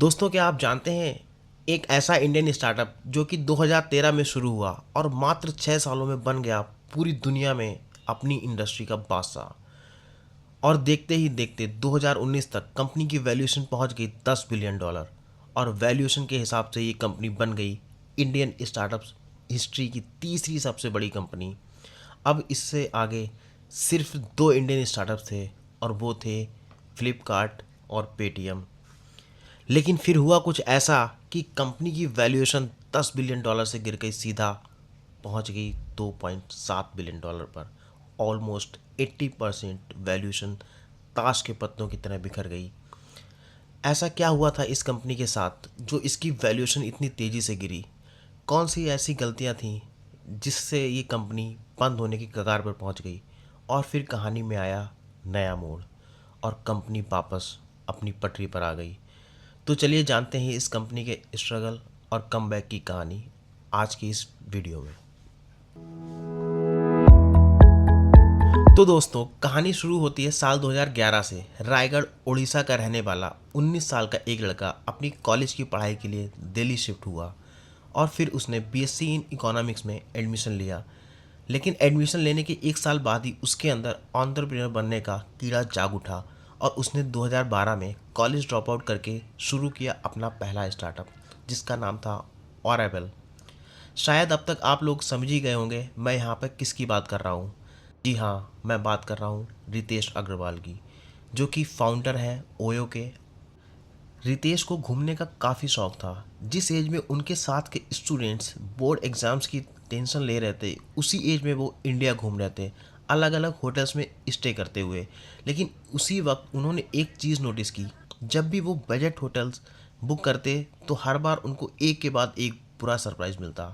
दोस्तों, क्या आप जानते हैं एक ऐसा इंडियन स्टार्टअप जो कि 2013 में शुरू हुआ और मात्र 6 सालों में बन गया पूरी दुनिया में अपनी इंडस्ट्री का बादशाह। और देखते ही देखते 2019 तक कंपनी की वैल्यूएशन पहुंच गई $10 बिलियन। और वैल्यूएशन के हिसाब से ये कंपनी बन गई इंडियन स्टार्टअप्स हिस्ट्री की तीसरी सबसे बड़ी कंपनी। अब इससे आगे सिर्फ दो इंडियन स्टार्टअप्स थे और वो थे फ्लिपकार्ट और पेटीएम। लेकिन फिर हुआ कुछ ऐसा कि कंपनी की वैल्यूएशन $10 बिलियन से गिर गई, सीधा पहुंच गई $2.7 बिलियन पर। ऑलमोस्ट 80% वैल्यूएशन ताश के पत्तों की तरह बिखर गई। ऐसा क्या हुआ था इस कंपनी के साथ जो इसकी वैल्यूएशन इतनी तेज़ी से गिरी? कौन सी ऐसी गलतियां थीं जिससे ये कंपनी बंद होने की कगार पर पहुंच गई? और फिर कहानी में आया नया मोड़ और कंपनी वापस अपनी पटरी पर आ गई। तो चलिए जानते हैं इस कंपनी के स्ट्रगल और कमबैक की कहानी आज की इस वीडियो में। तो दोस्तों, कहानी शुरू होती है साल 2011 से। रायगढ़ उड़ीसा का रहने वाला 19 साल का एक लड़का अपनी कॉलेज की पढ़ाई के लिए दिल्ली शिफ्ट हुआ और फिर उसने बीएससी इन इकोनॉमिक्स में एडमिशन लिया। लेकिन एडमिशन लेने के एक साल बाद ही उसके अंदर एंटरप्रेन्योर बनने का कीड़ा जाग उठा और उसने 2012 में कॉलेज ड्रॉप आउट करके शुरू किया अपना पहला स्टार्टअप, जिसका नाम था ऑरेबल। शायद अब तक आप लोग समझ ही गए होंगे मैं यहाँ पर किसकी बात कर रहा हूँ। जी हाँ, मैं बात कर रहा हूँ रितेश अग्रवाल की, जो कि फाउंडर हैं ओयो के। रितेश को घूमने का काफ़ी शौक था। जिस एज में उनके साथ के स्टूडेंट्स बोर्ड एग्ज़ाम्स की टेंशन ले रहे थे, उसी एज में वो इंडिया घूम रहे थे, अलग अलग होटल्स में स्टे करते हुए। लेकिन उसी वक्त उन्होंने एक चीज़ नोटिस की, जब भी वो बजट होटल्स बुक करते तो हर बार उनको एक के बाद एक बुरा सरप्राइज़ मिलता।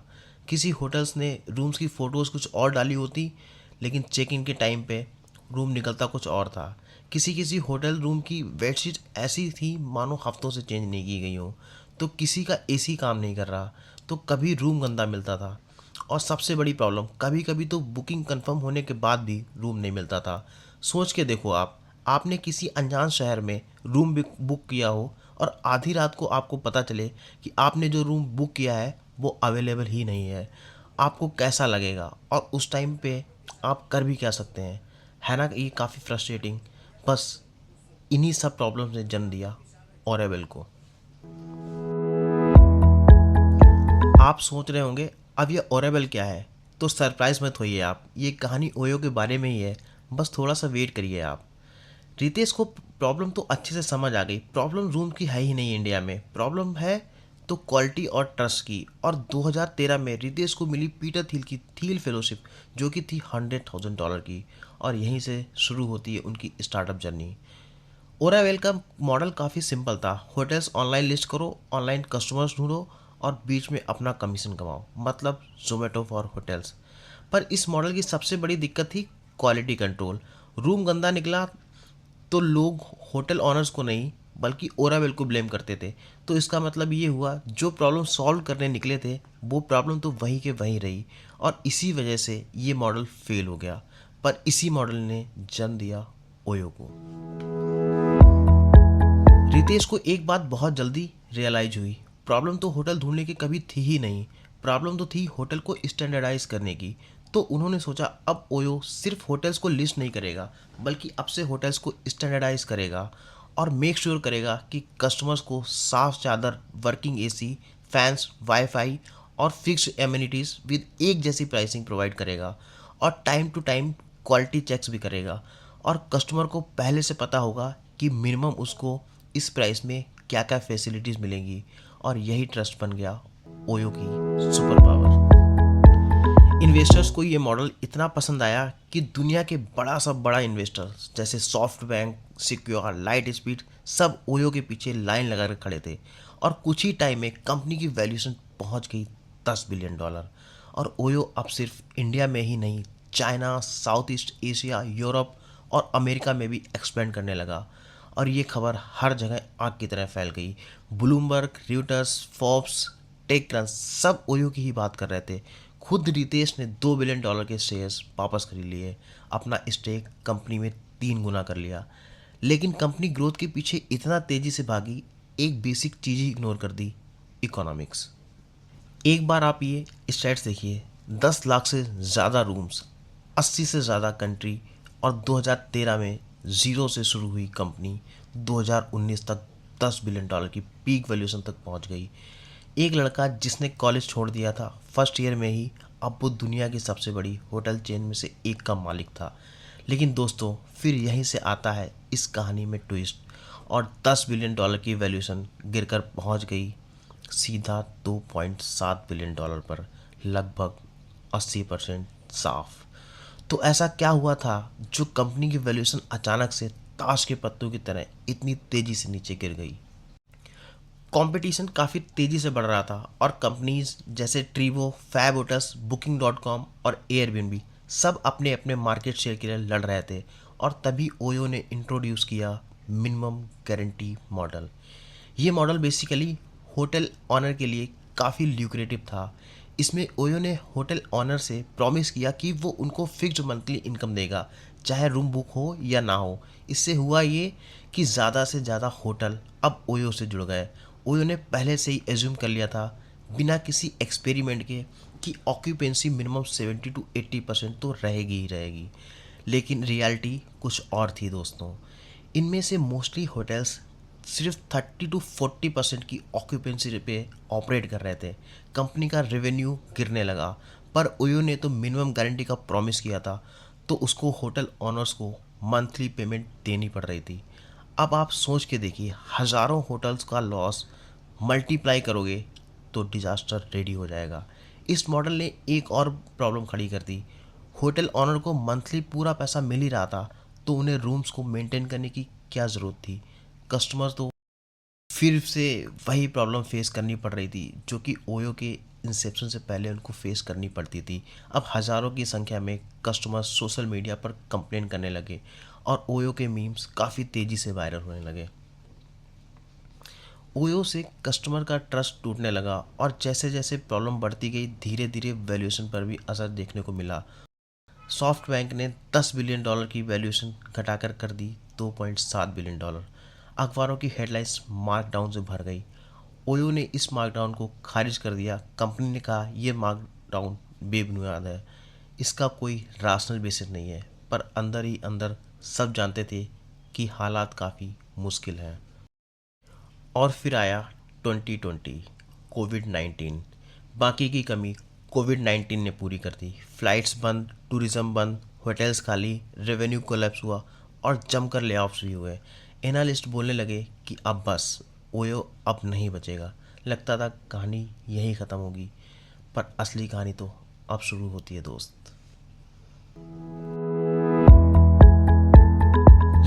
किसी होटल्स ने रूम्स की फ़ोटोज़ कुछ और डाली होती, लेकिन चेक इन के टाइम पे रूम निकलता कुछ और था। किसी किसी होटल रूम की बेडशीट ऐसी थी मानो हफ्तों से चेंज नहीं की गई हो। तो किसी का एसी काम नहीं कर रहा, तो कभी रूम गंदा मिलता था। और सबसे बड़ी प्रॉब्लम, कभी कभी तो बुकिंग कंफर्म होने के बाद भी रूम नहीं मिलता था। सोच के देखो, आपने किसी अनजान शहर में रूम बुक किया हो और आधी रात को आपको पता चले कि आपने जो रूम बुक किया है वो अवेलेबल ही नहीं है, आपको कैसा लगेगा? और उस टाइम पे आप कर भी क्या सकते हैं? है ना, ये काफ़ी फ्रस्ट्रेटिंग। बस इन्हीं सब प्रॉब्लम्स ने जन्म दिया ऑरेबल को। आप सोच रहे होंगे अब ये ऑरेबल क्या है? तो सरप्राइज मत होइए आप, ये कहानी ओयो के बारे में ही है। बस थोड़ा सा वेट करिए आप। रितेश को प्रॉब्लम तो अच्छे से समझ आ गई। प्रॉब्लम रूम की है ही नहीं इंडिया में, प्रॉब्लम है तो क्वालिटी और ट्रस्ट की। और 2013 में रितेश को मिली पीटर थिल की थील फेलोशिप, जो कि थी $100,000 की। और यहीं से शुरू होती है उनकी स्टार्टअप जर्नी। ओरावेल का मॉडल काफ़ी सिंपल था। होटल्स ऑनलाइन लिस्ट करो, ऑनलाइन कस्टमर्स ढूंढो और बीच में अपना कमीशन कमाओ, मतलब जोमेटो फॉर होटल्स। पर इस मॉडल की सबसे बड़ी दिक्कत थी क्वालिटी कंट्रोल। रूम गंदा निकला तो लोग होटल ऑनर्स को नहीं बल्कि ओरावेल को ब्लेम करते थे। तो इसका मतलब ये हुआ, जो प्रॉब्लम सॉल्व करने निकले थे वो प्रॉब्लम तो वहीं के वहीं रही। और इसी वजह से ये मॉडल फेल हो गया। पर इसी मॉडल ने जन्म दिया ओयो को। रितेश को एक बात बहुत जल्दी रियलाइज हुई, प्रॉब्लम तो होटल ढूंढने की कभी थी ही नहीं, प्रॉब्लम तो थी होटल को स्टैंडर्डाइज करने की। तो उन्होंने सोचा अब ओयो सिर्फ होटल्स को लिस्ट नहीं करेगा, बल्कि अब से होटल्स को स्टैंडर्डाइज करेगा और मेक श्योर करेगा कि कस्टमर्स को साफ चादर, वर्किंग एसी, फैंस, वाईफाई और फिक्स्ड एमिनिटीज़ विद एक जैसी प्राइसिंग प्रोवाइड करेगा। और time to time quality checks भी करेगा। और कस्टमर को पहले से पता होगा कि मिनिमम उसको इस प्राइस में क्या क्या फैसिलिटीज़ मिलेंगी। और यही ट्रस्ट बन गया ओयो की सुपर पावर। इन्वेस्टर्स को ये मॉडल इतना पसंद आया कि दुनिया के बड़ा सा बड़ा इन्वेस्टर्स जैसे soft bank, secure, light speed सब ओयो के पीछे लाइन लगा कर खड़े थे। और कुछ ही टाइम में कंपनी की वैल्यूएशन पहुंच गई $10 बिलियन। और ओयो अब सिर्फ इंडिया में ही नहीं, China, south east Asia, Europe और अमेरिका में भी एक्सपेंड करने लगा। और ये खबर हर जगह आग की तरह फैल गई। ब्लूमबर्ग, रियूटर्स, फोर्ब्स, टेकक्रंच सब ओयो की ही बात कर रहे थे। खुद रितेश ने $2 बिलियन के शेयर्स वापस खरीद लिए, अपना स्टेक कंपनी में 3 गुना कर लिया। लेकिन कंपनी ग्रोथ के पीछे इतना तेजी से भागी, एक बेसिक चीज़ ही इग्नोर कर दी, इकोनॉमिक्स। एक बार आप ये स्टैट्स देखिए, 10 लाख से ज़्यादा रूम्स, 80 से ज़्यादा कंट्री, और 2013 में ज़ीरो से शुरू हुई कंपनी 2019 तक $10 बिलियन की पीक वैल्यूएशन तक पहुंच गई। एक लड़का जिसने कॉलेज छोड़ दिया था फर्स्ट ईयर में ही, अब वो दुनिया की सबसे बड़ी होटल चेन में से एक का मालिक था। लेकिन दोस्तों, फिर यहीं से आता है इस कहानी में ट्विस्ट, और $10 बिलियन की वैल्यूएशन गिरकर पहुंच गई सीधा $2.7 बिलियन पर, लगभग 80% साफ। तो ऐसा क्या हुआ था जो कंपनी की वैल्यूएशन अचानक से ताश के पत्तों की तरह इतनी तेजी से नीचे गिर गई? कंपटीशन काफ़ी तेज़ी से बढ़ रहा था और कंपनीज जैसे ट्रीवो, फैब होटल्स, बुकिंग.com और एयरबीएनबी सब अपने अपने मार्केट शेयर के लिए लड़ रहे थे। और तभी ओयो ने इंट्रोड्यूस किया मिनिमम गारंटी मॉडल। ये मॉडल बेसिकली होटल ऑनर के लिए काफ़ी ल्यूक्रेटिव था। इसमें ओयो ने होटल ऑनर से प्रॉमिस किया कि वो उनको फिक्स्ड मंथली इनकम देगा, चाहे रूम बुक हो या ना हो। इससे हुआ ये कि ज़्यादा से ज़्यादा होटल अब ओयो से जुड़ गए। ओयो ने पहले से ही एज्यूम कर लिया था, बिना किसी एक्सपेरिमेंट के, कि ऑक्यूपेंसी मिनिमम 70 to 80% तो रहेगी ही रहेगी। लेकिन रियलिटी कुछ और थी दोस्तों। इनमें से मोस्टली होटल्स सिर्फ 30 to 40% की ऑक्यूपेंसी पे ऑपरेट कर रहे थे। कंपनी का रेवेन्यू गिरने लगा। पर ओयो ने तो मिनिमम गारंटी का प्रॉमिस किया था, तो उसको होटल ओनर्स को मंथली पेमेंट देनी पड़ रही थी। अब आप सोच के देखिए, हज़ारों होटल्स का लॉस मल्टीप्लाई करोगे तो डिजास्टर रेडी हो जाएगा। इस मॉडल ने एक और प्रॉब्लम खड़ी कर दी। होटल ऑनर को मंथली पूरा पैसा मिल ही रहा था, तो उन्हें रूम्स को मेंटेन करने की क्या ज़रूरत थी? कस्टमर तो फिर से वही प्रॉब्लम फेस करनी पड़ रही थी जो कि ओयो के इंसेप्शन से पहले उनको फेस करनी पड़ती थी। अब हज़ारों की संख्या में कस्टमर सोशल मीडिया पर कंप्लेन करने लगे और ओयो के मीम्स काफ़ी तेज़ी से वायरल होने लगे। ओयो से कस्टमर का ट्रस्ट टूटने लगा और जैसे जैसे प्रॉब्लम बढ़ती गई, धीरे धीरे वैल्यूएशन पर भी असर देखने को मिला। सॉफ्ट बैंक ने $10 बिलियन की वैल्यूएशन घटाकर कर दी $2.7 बिलियन। अखबारों की हेडलाइंस मार्कडाउन से भर गई। ओयो ने इस मार्कडाउन को खारिज कर दिया। कंपनी ने कहा यह मार्कडाउन बेबुनियाद है, इसका कोई राशनल बेसिस नहीं है। पर अंदर ही अंदर सब जानते थे कि हालात काफ़ी मुश्किल हैं। और फिर आया 2020, कोविड-19। बाकी की कमी कोविड-19 ने पूरी कर दी। फ्लाइट्स बंद, टूरिज्म बंद, होटल्स खाली, रेवेन्यू कोलैप्स हुआ और जमकर लेऑफ्स भी हुए। एनालिस्ट बोलने लगे कि अब बस, ओयो अब नहीं बचेगा। लगता था कहानी यहीं ख़त्म होगी, पर असली कहानी तो अब शुरू होती है दोस्त।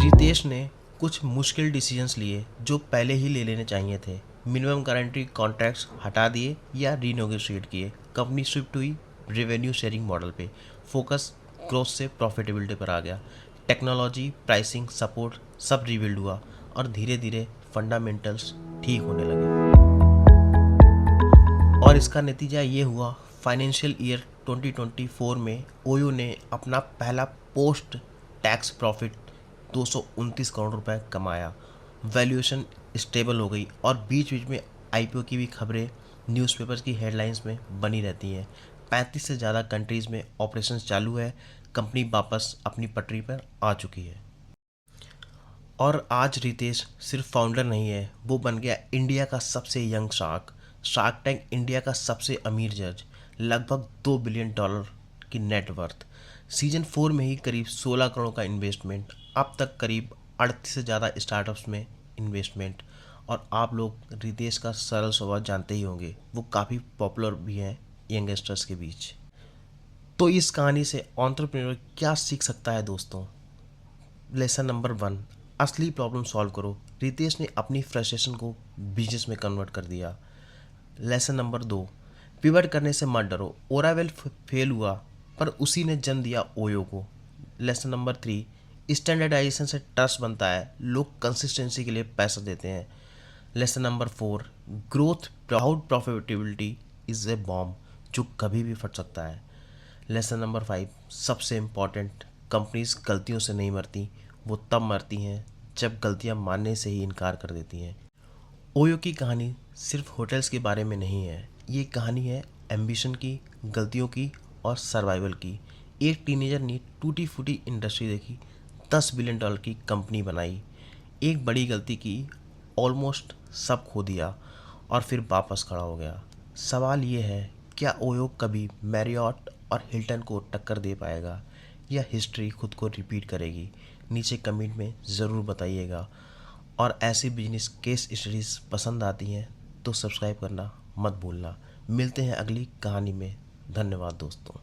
रितेश ने कुछ मुश्किल डिसीजंस लिए जो पहले ही ले लेने चाहिए थे। मिनिमम गारंटी कॉन्ट्रैक्ट्स हटा दिए या रीनेगोशिएट किए। कंपनी शिफ्ट हुई रेवेन्यू शेयरिंग मॉडल पे। फोकस ग्रोथ से प्रॉफिटेबिलिटी पर आ गया। टेक्नोलॉजी, प्राइसिंग, सपोर्ट सब रिबिल्ड हुआ और धीरे धीरे फंडामेंटल्स ठीक होने लगे। और इसका नतीजा ये हुआ, फाइनेंशियल ईयर 2024 में ओयो ने अपना पहला पोस्ट टैक्स प्रॉफिट 229 करोड़ रुपए कमाया। वैल्यूएशन स्टेबल हो गई और बीच बीच में आईपीओ की भी खबरें न्यूज़पेपर्स की हेडलाइंस में बनी रहती हैं। 35 से ज़्यादा कंट्रीज़ में ऑपरेशंस चालू है। कंपनी वापस अपनी पटरी पर आ चुकी है। और आज रितेश सिर्फ फाउंडर नहीं है, वो बन गया इंडिया का सबसे young shark. Shark tank India का सबसे अमीर जज, लगभग $2 बिलियन की नेटवर्थ। सीजन 4 में ही करीब 16 करोड़ का इन्वेस्टमेंट, अब तक करीब 38 से ज़्यादा स्टार्टअप्स में इन्वेस्टमेंट। और आप लोग रितेश का सरल स्वभाव जानते ही होंगे, वो काफ़ी पॉपुलर भी हैं यंगस्टर्स के बीच। तो इस कहानी से एंटरप्रेन्योर क्या सीख सकता है दोस्तों? लेसन नंबर 1, असली प्रॉब्लम सॉल्व करो। रितेश ने अपनी फ्रस्ट्रेशन को बिजनेस में कन्वर्ट कर दिया। लेसन नंबर 2, पिवट करने से मत डरो। ओरावेल फेल हुआ, पर उसी ने जन्म दिया ओयो को। लेसन नंबर 3, स्टैंडर्डाइजेशन से ट्रस्ट बनता है, लोग कंसिस्टेंसी के लिए पैसा देते हैं। Lesson number 4, growth without profitability is a bomb, जो कभी भी फट सकता है। लेसन नंबर 5, सबसे इम्पॉर्टेंट, कंपनीज गलतियों से नहीं मरती, वो तब मरती हैं जब गलतियां मानने से ही इनकार कर देती हैं। ओयो की कहानी सिर्फ होटल्स के बारे में नहीं है, ये कहानी है एम्बिशन की, गलतियों की और सर्वाइवल की। एक टीनेजर ने टूटी फूटी इंडस्ट्री देखी, $10 बिलियन की कंपनी बनाई, एक बड़ी गलती की, ऑलमोस्ट सब खो दिया और फिर वापस खड़ा हो गया। सवाल ये है, क्या ओयो कभी मैरियट और हिल्टन को टक्कर दे पाएगा या हिस्ट्री खुद को रिपीट करेगी? नीचे कमेंट में ज़रूर बताइएगा। और ऐसी बिजनेस केस स्टडीज़ पसंद आती हैं तो सब्सक्राइब करना मत भूलना। मिलते हैं अगली कहानी में। धन्यवाद दोस्तों।